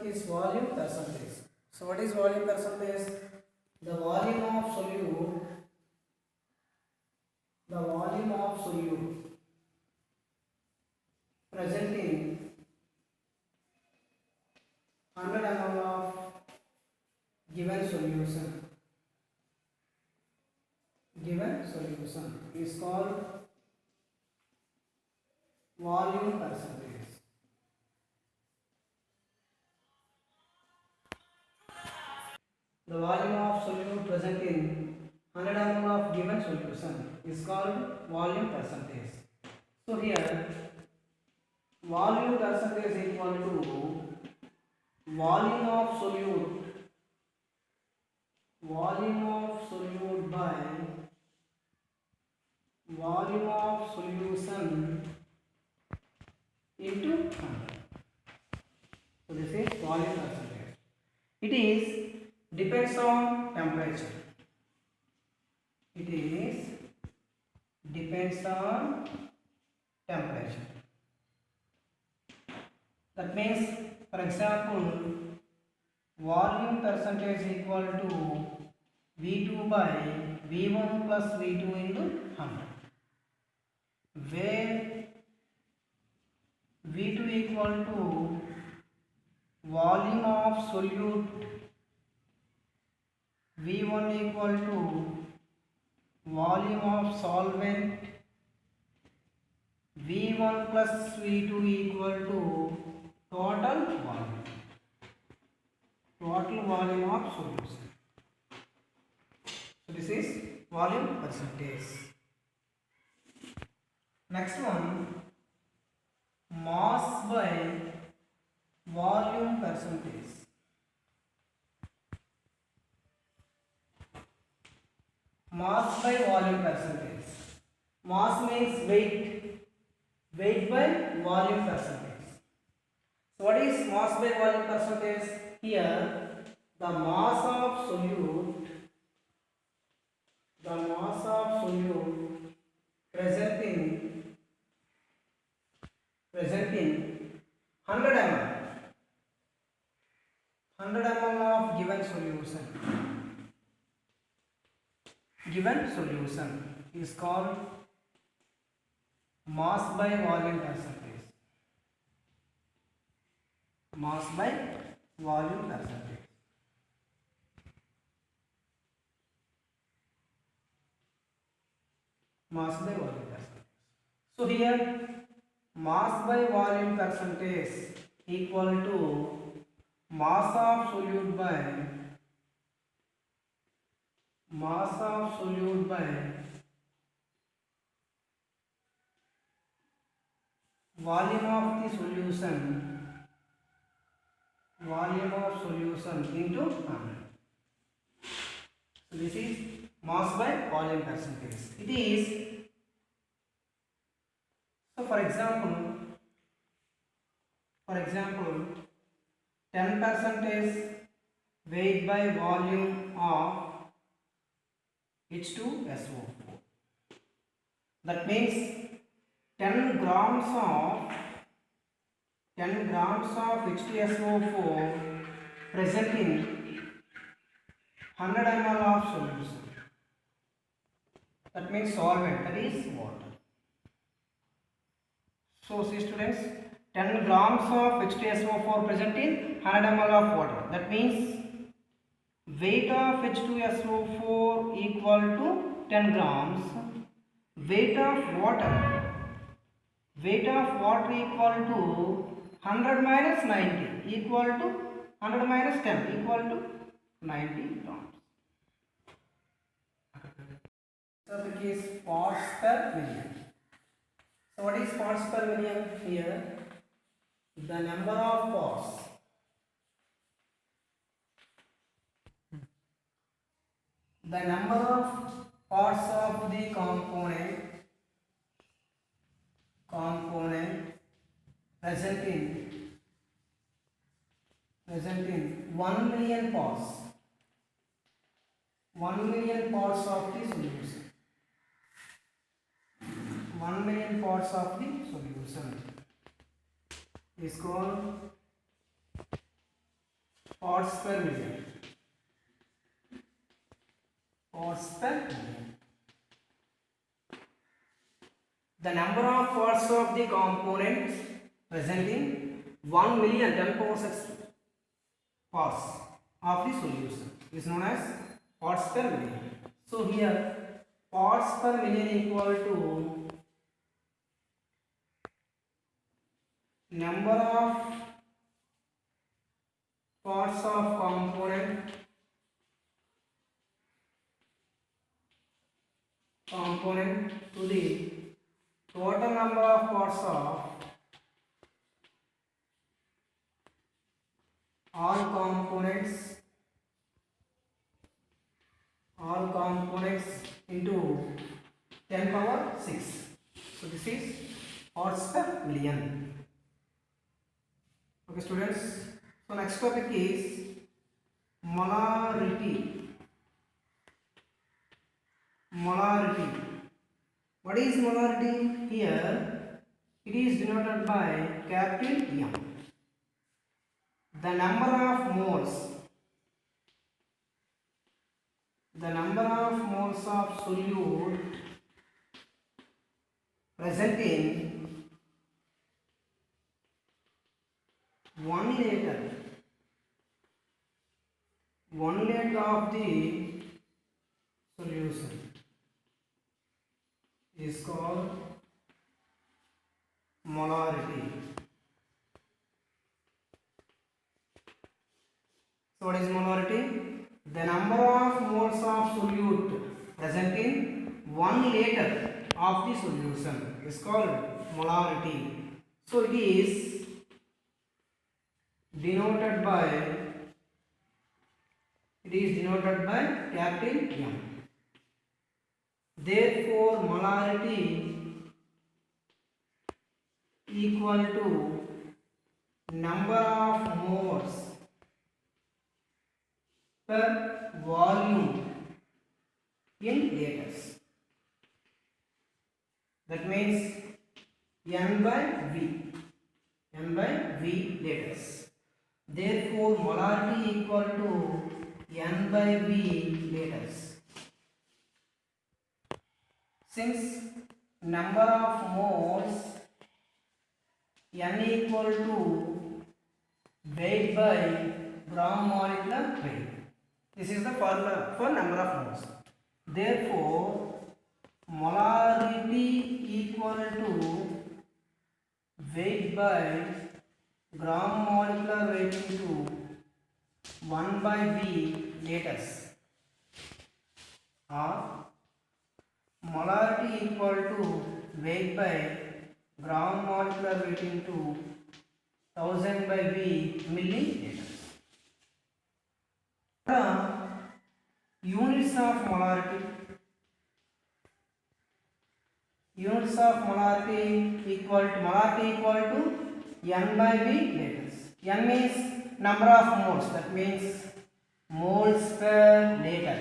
is volume percentage. So what is volume percentage? The volume of solute present in 100 ml of given solution is called volume percentage. The volume of solute present in 100 ml of given solution is called volume percentage. So here volume percentage is equal to volume of solute by volume of solution into 100. So this is volume percentage. It is depends on temperature. It is depends on temperature. That means, for example, volume percentage equal to V2 by V1 plus V2 into 100, where V2 equal to volume of solute, V1 equal to volume of solvent, V1 plus V2 equal to total volume of solution. So this is volume percentage. Next one, mass by volume percentage. Mass by volume percentage. Mass means weight by volume percentage. So what is mass by volume percentage? Here the mass of solute present in 100 ml of given solution is called mass by volume percentage. Mass by volume percentage. Mass by volume percentage. So here mass by volume percentage equal to mass of solute by volume of the solution into 100. So this is mass by volume percentage. It is, so for example 10% weight by volume of H2SO4. That means 10 grams of H2SO4 present in 100 ml of solution. That means solvent, that is water. So see students, 10 grams of H2SO4 present in 100 ml of water. That means weight of H2SO4 equal to 10 grams. Weight of water equal to 100 minus 90 equal to 100 minus 10 equal to 90 grams. Topic is parts per million. So what is parts per million? Here the number of parts. The number of parts of the component present in 1 million parts. 1 million parts of the solution. 1 million parts of the solution is called parts per million. Parts per million. The number of parts of the components present in 1 million 10 power 6 parts of the solution is known as parts per million. So here parts per million equal to number of parts of component to the total number of parts of all components into 10 power 6. So this is parts per million. Okay students, so next topic is molarity. What is molarity? Here it is denoted by capital M. The number of moles of solute present in 1 liter of the solution is called molarity. So what is molarity? The number of moles of solute present in 1 liter of the solution is called molarity. So it is denoted by capital M. Therefore molarity equal to number of moles per volume in liters. That means N by V liters. Therefore molarity equal to N by V liters. Since number of moles N equal to weight by gram molecular weight. This is the formula for number of moles. Therefore molarity equal to weight by gram molecular weight into 1 by V liters, or molarity equal to weight by gram molecular weight into 1000 by V milliliters. Units of molarity. Units of molarity equal to N by V liters. N means number of moles. That means moles per liter.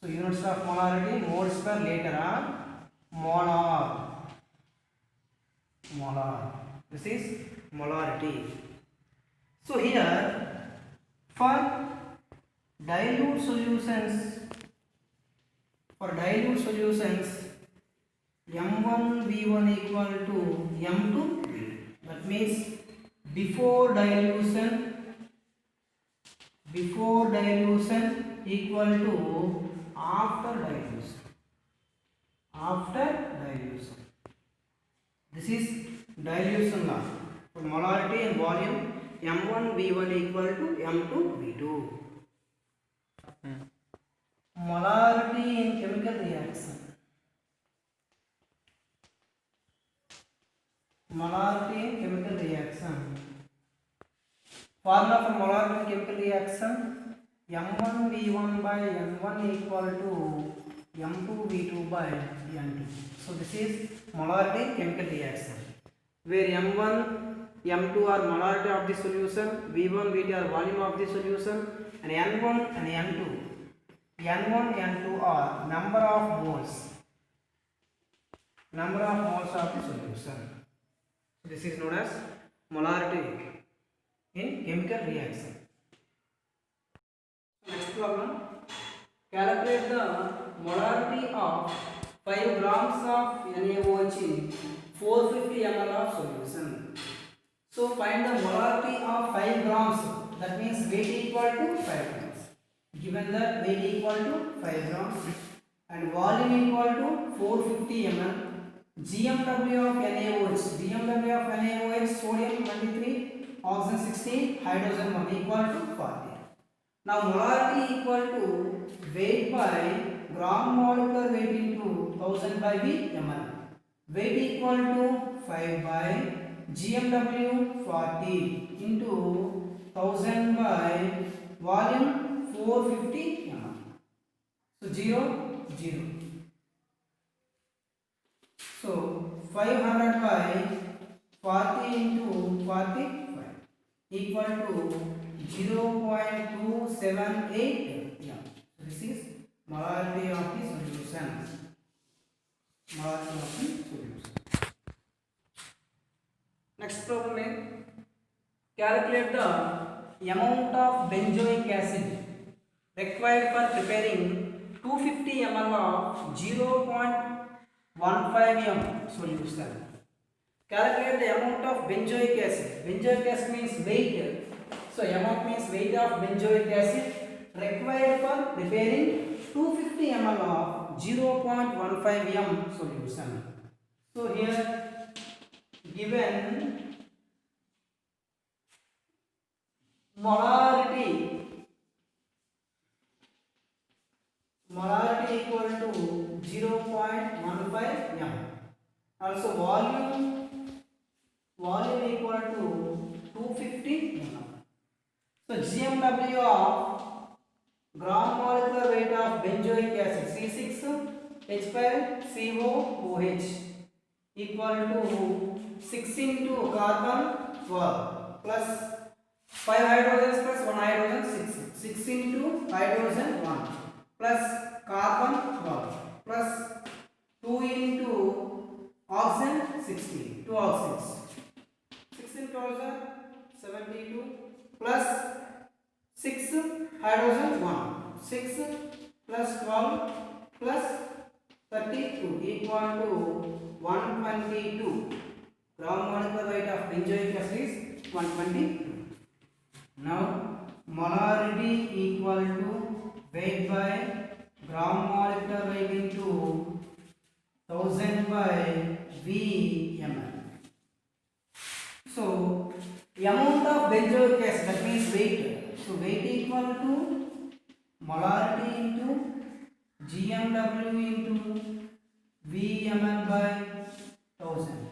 So units of molarity, moles per liter are molar. This is molarity. So here for dilute solutions, M1 V1 equal to M2 V2. That means before dilution equal to after dilution. This is dilution law. For molarity and volume, M1 V1 equal to M2 V2. Molarity in chemical reaction. Formula for molarity in chemical reaction: M1 V1 by N1 equal to M2 V2 by N2. So this is molarity in chemical reaction, where M1, M2 are molarity of the solution, V1, V2 are volume of the solution, and N1 and N2 are number of moles of the solution. This is known as molarity in chemical reaction. problem. Calculate the molarity of 5 grams of NaOH in 450 ml of solution. So find the molarity of 5 grams. That means weight equal to 5 grams. Given that weight equal to 5 grams and volume equal to 450 ml. GMW of NaOH. GMW of NaOH, sodium 23, oxygen 16, hydrogen 1 equal to 40. Now molarity equal to weight by gram molecular weight into 1000 by V ml. Weight equal to 5 by GMW 40 into 1000 by volume 450 ml. So 0, 0. So 500 by 40 into 45 equal to 0.278 yeah. So this is molarity of the solution. Molarity of the solution. Next problem is calculate the amount of benzoic acid required for preparing 250 ml of 0.15 m solution. Calculate the amount of benzoic acid. Benzoic acid means weight. So amount means weight of benzoic acid required for preparing 250 ml of 0.15 m solution. So here given molarity equal to 0.15 m. Also volume equal to 250 ml. So GMW of gram molecular weight of benzoic acid C6H5COOH equal to 6 into carbon 12 plus 5 hydrogens plus 1 hydrogen 6 into hydrogen 1 plus carbon 12 plus 2 into oxygen 16 2 oxygens 6 into oxygen 72 plus 6 hydrogen 1 6 plus 12 plus 32 equal to 122 gram molecular weight of benzoic acid is 122. Now molarity equal to weight by gram molecular weight into 1000 by V ml. So amount of benzoic acid, that means weight. So weight equal to molarity into GMW into V ml by 1000.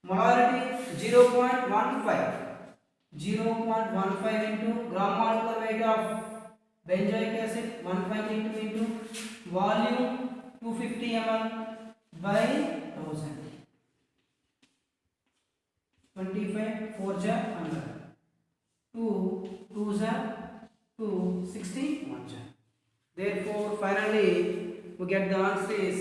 Molarity 0.15 into gram molecular weight of benzoic acid 1.2 into volume 250 ml by 1000. 25 4 ja 100 2 2 ja 2 60 1 ja. Therefore finally we get the answer is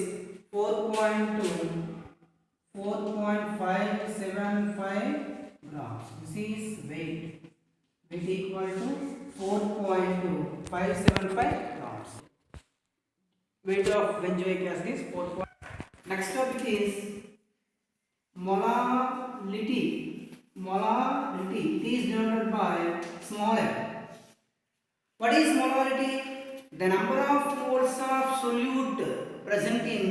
4.575 grams. This is weight equal to 4.575 grams. Weight of benzoic acid is 4. Next topic is molarity. Molarity is denoted by small m. What is molarity? The number of moles of solute present in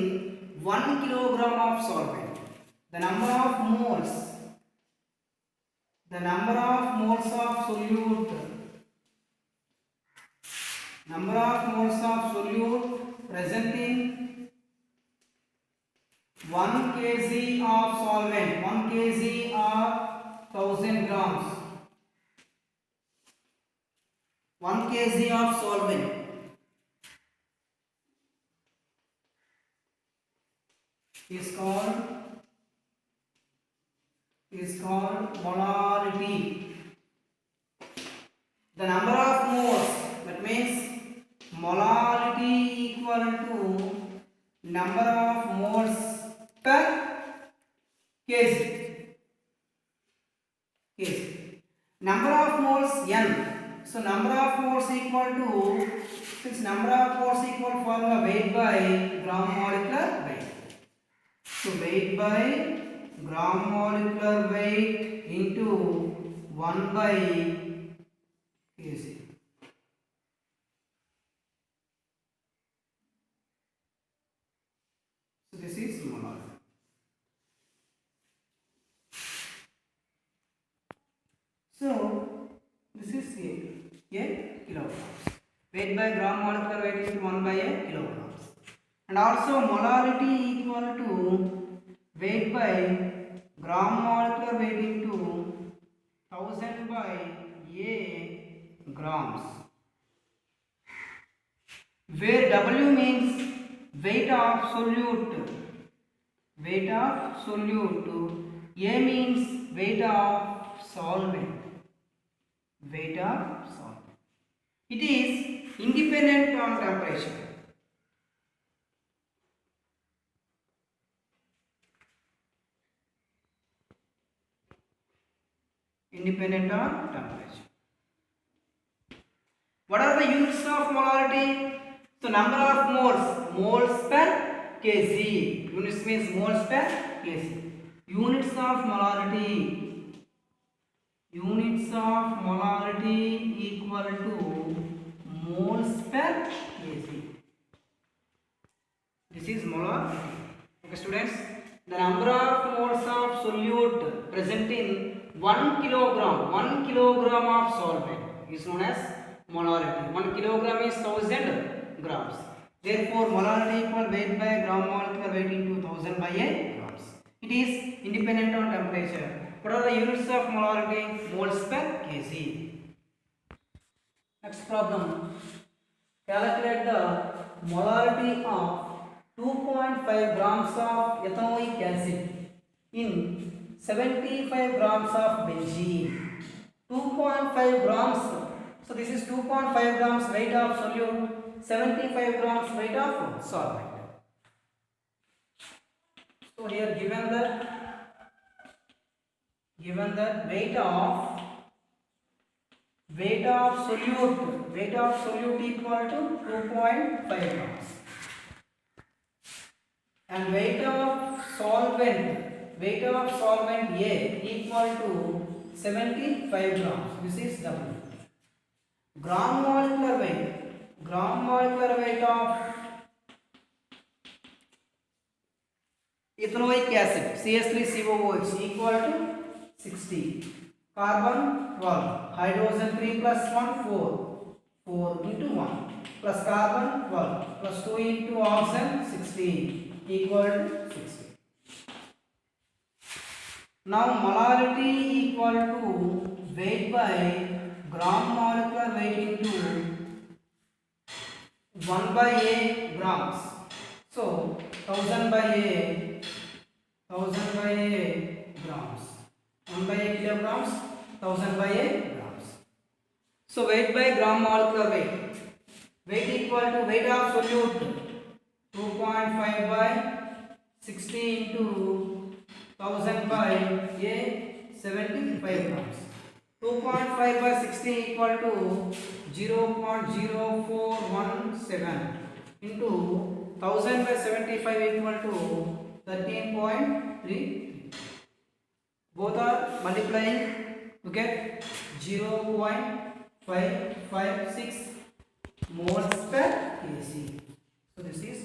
1 kilogram of solvent. The number of moles of solute. Number of moles of solute present in 1 kg of solvent. 1 kg or 1000 grams. 1 kg of solvent is called molarity. The number of moles, that means molarity equal to number of moles per kg. Number of moles n. So number of moles equal to, since number of moles equal formula weight by gram molecular weight. So weight by gram molecular weight into 1 by kg. So this is molar. So this is a kilograms. Weight by gram molecular weight is 1 by a kilograms. And also molarity equal to weight by gram molecular weight into 1000 by a grams. Where W means weight of solute. Weight of solute. A means weight of solvent. Weight of solvent. It is independent on temperature. Independent on temperature. What are the units of molarity? So number of moles per kg. Units means moles per kg. Units of molarity. Units of molarity equal to moles per kg. This is molarity. Okay, students. The number of moles of solute present in 1 kilogram of solvent is known as molarity. 1 kilogram is 1000 grams. Therefore, molarity equal weight by gram molecular weight into 1000 by a grams. It is independent on temperature. What are the units of molarity? Moles per kg. Next problem. Calculate the molarity of 2.5 grams of ethanoic acid in 75 grams of benzene. 2.5 grams. So this is 2.5 grams weight of solute, 75 grams weight of solvent. So here given the weight of solute equal to 2.5 grams. And weight of solvent A equal to 75 grams. This is W. Gram molecular weight of ethanoic acid CH3COOH equal to 60. Carbon 12, hydrogen 3 plus 1 4 into 1 plus carbon 12 plus 2 into oxygen 16 equal to 60. Now molarity equal to weight by gram molecular weight into 1 by a grams. So 1000 by a grams. 1 by a kilograms, 1000 by a grams. So weight by gram molecular weight. Weight equal to weight of solute 2.5 by 60 into 1000 by a 75 grams. 2.5 by 60 equal to 0.0417 into 1000 by 75 equal to 13.3. Both are multiplying to get 0.556 moles per kg. So this is